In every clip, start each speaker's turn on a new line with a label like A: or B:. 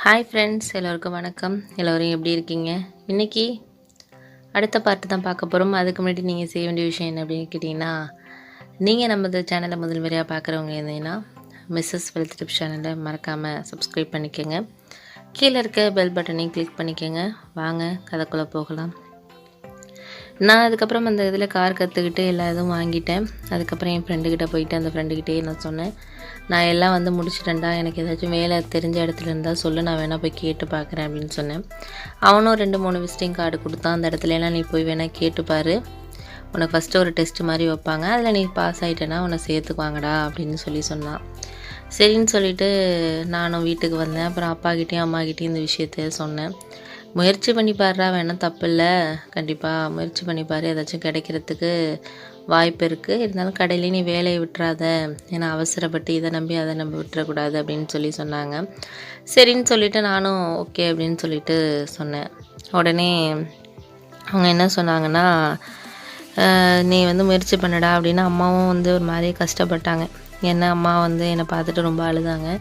A: Hi friends, எல்லோருக்கும் வணக்கம். எல்லோரும் எப்படி இருக்கீங்க? இன்றைக்கி அடுத்த பார்ட்டு தான் பார்க்க போகிறோம். அதுக்கு முன்னாடி நீங்கள் செய்ய வேண்டிய விஷயம் என்ன அப்படின்னு கேட்டிங்கன்னா, நீங்கள் நமது சேனலை முதல் முறையாக பார்க்குறவங்க இருந்தீங்கன்னா மிஸ்ஸஸ் வெல்த் டிப்ஸ் சேனலை மறக்காமல் சப்ஸ்கிரைப் பண்ணிக்கோங்க. கீழே இருக்க பெல் பட்டனையும் கிளிக் பண்ணிக்கோங்க. வாங்க கதைக்குள்ளே போகலாம். நான் அதுக்கப்புறம் அந்த இதில் கார் கற்றுக்கிட்டு எல்லா இதுவும் வாங்கிட்டேன். அதுக்கப்புறம் என் ஃப்ரெண்டுக்கிட்ட போயிட்டு அந்த ஃப்ரெண்டுக்கிட்டே நான் சொன்னேன், நான் எல்லாம் வந்து முடிச்சிட்டேன்டா, எனக்கு ஏதாச்சும் வேலை தெரிஞ்ச இடத்துல இருந்தால் சொல்லு, நான் வேணால் போய் கேட்டு பார்க்குறேன் அப்படின்னு சொன்னேன். அவனும் 2-3 விசிட்டிங் கார்டு கொடுத்தான். அந்த இடத்துலலாம் நீ போய் வேணால் கேட்டுப்பார், உனக்கு ஃபஸ்ட்டு ஒரு டெஸ்ட் மாதிரி வைப்பாங்க, அதில் நீ பாஸ் ஆகிட்டேன்னா உன்னை சேர்த்துக்குவாங்கடா அப்படின்னு சொன்னான். சரின்னு சொல்லிவிட்டு நானும் வீட்டுக்கு வந்தேன். அப்புறம் அப்பாக்கிட்டேயும் அம்மாக்கிட்டேயும் இந்த விஷயத்த சொன்னேன். முயற்சி பண்ணி பாருடா, வேணால் தப்பு இல்லை, கண்டிப்பாக முயற்சி பண்ணி பாரு, ஏதாச்சும் கிடைக்கிறதுக்கு வாய்ப்பு இருக்குது. இருந்தாலும் கடையிலே நீ வேலையை விட்டுறாத, ஏன்னா அவசரப்பட்டு இதை நம்பி அதை நம்பி விட்டுறக்கூடாது அப்படின்னு சொன்னாங்க. சரின்னு சொல்லிவிட்டு நானும் ஓகே அப்படின்னு சொல்லிட்டு சொன்னேன். உடனே அவங்க என்ன சொன்னாங்கன்னா, நீ வந்து முயற்சி பண்ணடா அப்படின்னு அம்மாவும் வந்து ஒரு மாதிரி கஷ்டப்பட்டாங்க. ஏன்னா அம்மா வந்து என்னை பார்த்துட்டு ரொம்ப அழுதாங்க.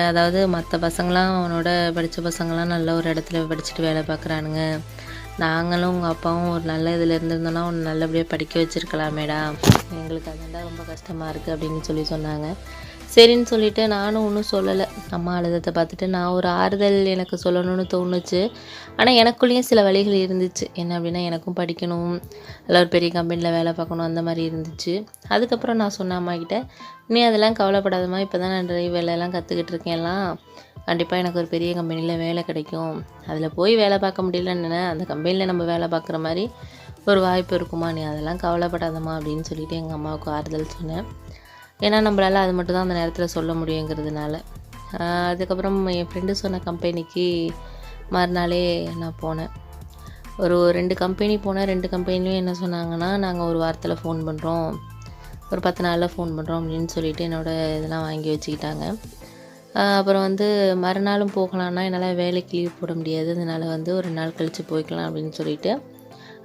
A: அதாவது மற்ற பசங்களாம் அவனோட படித்த பசங்களாம் நல்ல ஒரு இடத்துல படிச்சுட்டு வேலை பார்க்குறானுங்க, நாங்களும் உங்கள் அப்பாவும் ஒரு நல்ல இதில் இருந்திருந்தோன்னா ஒன்று நல்லபடியாக படிக்க வச்சுருக்கலாமேடா, எங்களுக்கு அதாண்டா ரொம்ப கஷ்டமாக இருக்குது அப்படின்னு சொன்னாங்க. சரின்னு சொல்லிவிட்டு நானும் ஒன்றும் சொல்லலை. அம்மா அழுதத்தை பார்த்துட்டு நான் ஒரு ஆறுதல் எனக்கு சொல்லணும்னு தோணுச்சு. ஆனால் எனக்குள்ளேயும் சில வழிகள் இருந்துச்சு. என்ன அப்படின்னா, எனக்கும் படிக்கணும், இல்லை ஒரு பெரிய கம்பெனியில் வேலை பார்க்கணும், அந்த மாதிரி இருந்துச்சு. அதுக்கப்புறம் நான் சொன்னேன் அம்மாக்கிட்ட, நீ அதெல்லாம் கவலைப்படாதம்மா, இப்போ தான் நான் டிரைவ் வேலையெல்லாம் கற்றுக்கிட்டு இருக்கேன், எல்லாம் கண்டிப்பாக எனக்கு ஒரு பெரிய கம்பெனியில் வேலை கிடைக்கும், அதில் போய் வேலை பார்க்க முடியலன்னு அந்த கம்பெனியில் நம்ம வேலை பார்க்குற மாதிரி ஒரு வாய்ப்பு இருக்குமா, நீ அதெல்லாம் கவலைப்படாதம்மா அப்படின்னு சொல்லிவிட்டு எங்கள் அம்மாவுக்கு ஆறுதல் சொன்னேன். ஏன்னா நம்மளால் அது மட்டும் தான் அந்த நேரத்தில் சொல்ல முடியுங்கிறதுனால. அதுக்கப்புறம் என் ஃப்ரெண்டு சொன்ன கம்பெனிக்கு மறுநாளே நான் போனேன். ஒரு 2 கம்பெனி போனேன். 2 கம்பெனிலையும் என்ன சொன்னாங்கன்னா, நாங்கள் ஒரு வாரத்தில் ஃபோன் பண்ணுறோம், ஒரு 10 நாளில் ஃபோன் பண்ணுறோம் அப்படின்னு சொல்லிவிட்டு என்னோடய இதெல்லாம் வாங்கி வச்சுக்கிட்டாங்க. அப்புறம் வந்து மறுநாளும் போகலான்னா என்னால் வேலைக்கு லீவ் போட முடியாது, அதனால் வந்து ஒரு 2 நாள் கழித்து போய்க்கலாம் அப்படின்னு சொல்லிவிட்டு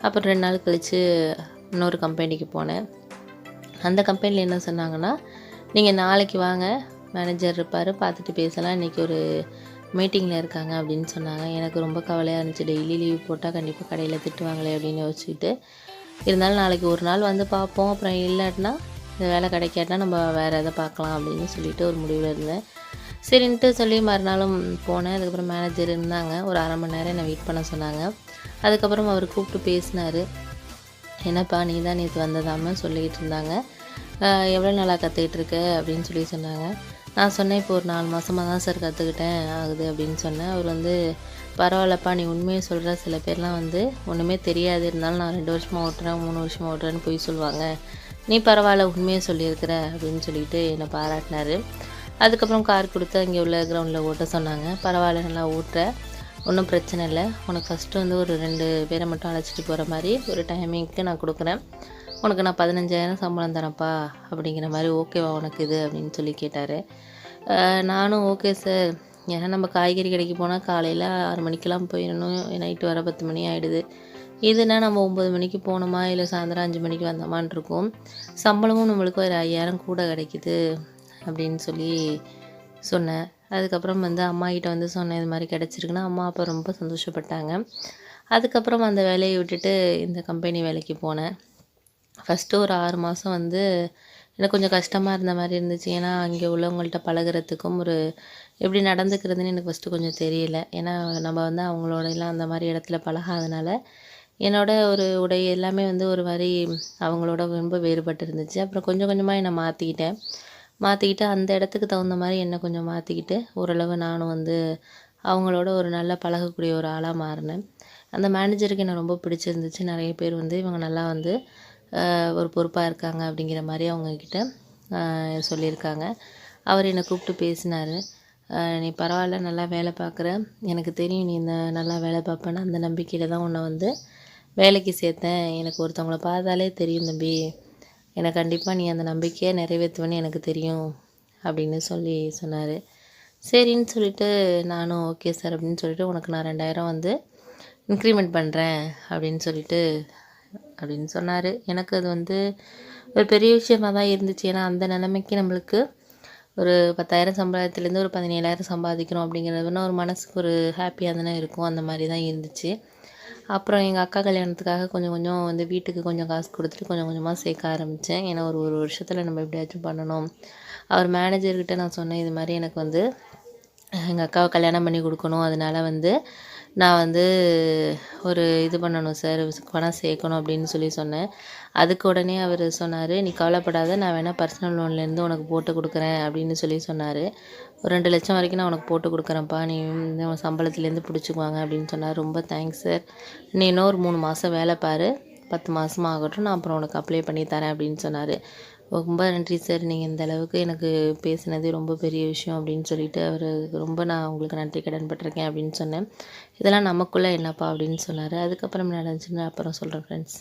A: அப்புறம் 2 நாள் கழித்து இன்னொரு கம்பெனிக்கு போனேன். அந்த கம்பெனியில் என்ன சொன்னாங்கன்னா, நீங்கள் நாளைக்கு வாங்க, மேனேஜர் இருப்பார், பார்த்துட்டு பேசலாம், இன்றைக்கி ஒரு மீட்டிங்கில் இருக்காங்க அப்படின்னு சொன்னாங்க. எனக்கு ரொம்ப கவலையாக இருந்துச்சு. டெய்லி லீவ் போட்டால் கண்டிப்பாக கடையில் திட்டுவாங்களே அப்படின்னு யோசிச்சுட்டு, இருந்தாலும் நாளைக்கு ஒரு நாள் வந்து பார்ப்போம், அப்புறம் இல்லாட்டினா இந்த வேலை கிடைக்காட்டினா நம்ம வேறு எதை பார்க்கலாம் அப்படின்னு சொல்லிட்டு ஒரு முடிவில் இருந்தேன். சரின்ட்டு சொல்லி மறுநாளும் போனேன். அதுக்கப்புறம் மேனேஜர் இருந்தாங்க, ஒரு 1/2 மணி நேரம் என்னை வெயிட் பண்ண சொன்னாங்க. அதுக்கப்புறம் அவர் கூப்பிட்டு பேசினார். என்னப்பா நீ தான் நேற்று வந்ததாம சொல்லிக்கிட்டு இருந்தாங்க, எவ்வளோ நாளாக கற்றுக்கிட்டு இருக்க அப்படின்னு சொன்னாங்க. நான் சொன்னேன், இப்போ ஒரு 4 மாதமாக தான் சார் கற்றுக்கிட்டேன் ஆகுது அப்படின்னு சொன்னேன். அவர் வந்து, பரவாயில்லப்பா நீ உண்மையை சொல்கிற, சில பேர்லாம் வந்து ஒன்றுமே தெரியாது, இருந்தாலும் நான் 2 வருஷமாக ஓட்டுறேன் 3 வருஷமாக ஓட்டுறேன்னு போய் சொல்லுவாங்க, நீ பரவாயில்ல உண்மையை சொல்லியிருக்கிற அப்படின்னு சொல்லிட்டு என்னை பாராட்டினார். அதுக்கப்புறம் கார் கொடுத்து அங்கே உள்ள கிரவுண்டில் ஓட்ட சொன்னாங்க. பரவாயில்ல நல்லா ஓட்டுற, ஒன்றும் பிரச்சனை இல்லை, உனக்கு ஃபஸ்ட்டு வந்து ஒரு 2 பேரை மட்டும் அழைச்சிட்டு போகிற மாதிரி ஒரு டைமிங்க்கு நான் கொடுக்குறேன், உனக்கு நான் 15,000 சம்பளம் தரேன்ப்பா அப்படிங்கிற மாதிரி ஓகேவா உனக்கு இது அப்படின்னு சொல்லி கேட்டார். நானும் ஓகே சார், ஏன்னா நம்ம காய்கறி கடைக்கு போனால் காலையில் 6 மணிக்கெல்லாம் போயிடணும், நைட்டு வர 10 மணி ஆகிடுது. இதுனா நம்ம 9 மணிக்கு போனோமா இல்லை சாயந்தரம் 5 மணிக்கு வந்தோமான் இருக்கும், சம்பளமும் நம்மளுக்கு ஒரு 5,000 கூட கிடைக்கிது அப்படின்னு சொல்லி சொன்னேன். அதுக்கப்புறம் வந்து அம்மாக்கிட்ட வந்து சொன்னேன், இது மாதிரி கிடச்சிருக்குன்னா அம்மா அப்பா ரொம்ப சந்தோஷப்பட்டாங்க. அதுக்கப்புறம் அந்த வேலையை விட்டுட்டு இந்த கம்பெனி வேலைக்கு போனேன். ஃபஸ்ட்டு ஒரு 6 மாதம் வந்து எனக்கு கொஞ்சம் கஷ்டமாக இருந்த மாதிரி இருந்துச்சு. ஏன்னா அங்கே உள்ளவங்கள்ட்ட பழகுறதுக்கும் ஒரு எப்படி நடந்துக்கிறதுன்னு எனக்கு ஃபஸ்ட்டு கொஞ்சம் தெரியல. ஏன்னா நம்ம வந்து அவங்களோடலாம் அந்த மாதிரி இடத்துல பழகாதனால என்னோட ஒரு உடை எல்லாமே வந்து ஒரு மாதிரி அவங்களோட ரொம்ப வேறுபட்டு இருந்துச்சு. அப்புறம் கொஞ்சம் கொஞ்சமாக என்னை மாற்றிக்கிட்டு அந்த இடத்துக்கு தகுந்த மாதிரி என்னை கொஞ்சம் மாற்றிக்கிட்டு ஓரளவு நானும் வந்து அவங்களோட ஒரு நல்லா பழகக்கூடிய ஒரு ஆளாக மாறினேன். அந்த மேனேஜருக்கு என்னை ரொம்ப பிடிச்சிருந்துச்சு. நிறைய பேர் வந்து இவங்க நல்லா வந்து ஒரு பொறுப்பாக இருக்காங்க அப்படிங்கிற மாதிரி அவங்கக்கிட்ட சொல்லியிருக்காங்க. அவர் என்னை கூப்பிட்டு பேசினார். நீ பரவாயில்ல, நல்லா வேலை பார்க்குற, எனக்கு தெரியும் நீ இந்த நல்லா வேலை பார்ப்பேன்னு, அந்த நம்பிக்கையில் தான் உன்னை வந்து வேலைக்கு சேர்த்தேன், எனக்கு ஒருத்தவங்கள பார்த்தாலே தெரியும் தம்பி, எனக்கு கண்டிப்பாக நீ அந்த நம்பிக்கையை நிறைவேற்றுவேன்னு எனக்கு தெரியும் அப்படின்னு சொன்னார். சரின்னு சொல்லிவிட்டு நானும் ஓகே சார் அப்படின்னு சொல்லிவிட்டு, உனக்கு நான் 2,000 வந்து இன்க்ரிமெண்ட் பண்ணுறேன் அப்படின்னு சொன்னார். எனக்கு அது வந்து ஒரு பெரிய விஷயமாக தான் இருந்துச்சு. ஏன்னா அந்த நிலைமைக்கு நம்மளுக்கு ஒரு 10,000 சம்பளத்துலேருந்து ஒரு 17,000 சம்பாதிக்கிறோம் அப்படிங்கிறதுனா ஒரு மனசுக்கு ஒரு ஹாப்பியாக தானே இருக்கும். அந்த மாதிரி தான் இருந்துச்சு. அப்புறம் எங்கள் அக்கா கல்யாணத்துக்காக கொஞ்சம் கொஞ்சம் வந்து வீட்டுக்கு கொஞ்சம் காசு கொடுத்துட்டு கொஞ்சம் கொஞ்சமாக சேர்க்க ஆரம்பித்தேன். ஏன்னா ஒரு ஒரு வருஷத்தில் நம்ம எப்படியாச்சும் பண்ணணும். அவர் மேனேஜர்கிட்ட நான் சொன்னேன், இது மாதிரி எனக்கு வந்து எங்கள் அக்காவை கல்யாணம் பண்ணி கொடுக்கணும். அதனால வந்து நான் வந்து ஒரு இது பண்ணணும் சார், பணம் சேர்க்கணும் அப்படின்னு சொன்னேன். அதுக்கு உடனே அவர் சொன்னார், நீ கவலைப்படாத, நான் வேணால் பர்சனல் லோன்லேருந்து உனக்கு போட்டு கொடுக்குறேன் அப்படின்னு சொன்னார். ஒரு 2,00,000 வரைக்கும் நான் உனக்கு போட்டு கொடுக்குறேன்ப்பா, நீ உன் சம்பளத்துலேருந்து பிடிச்சிக்குவாங்க அப்படின்னு சொன்னார். ரொம்ப தேங்க்ஸ் சார், நீ இன்னும் ஒரு 3 மாதம் வேலை பாரு, 10 மாதமாக ஆகட்டும், நான் அப்புறம் உனக்கு அப்ளை பண்ணி தரேன் அப்படின்னு சொன்னார். ரொம்ப நன்றி சார், நீங்கள் இந்த அளவுக்கு எனக்கு பேசினது ரொம்ப பெரிய விஷயம் அப்படின்னு சொல்லிட்டு ரொம்ப நான் உங்களுக்கு நன்றி கடன் பட்டிருக்கேன் அப்படின்னு சொன்னேன். இதெல்லாம் நமக்குள்ளே என்னப்பா அப்படின்னு சொன்னார். அதுக்கப்புறம் நடந்துச்சுன்னு அப்புறம் சொல்கிறேன் ஃப்ரெண்ட்ஸ்.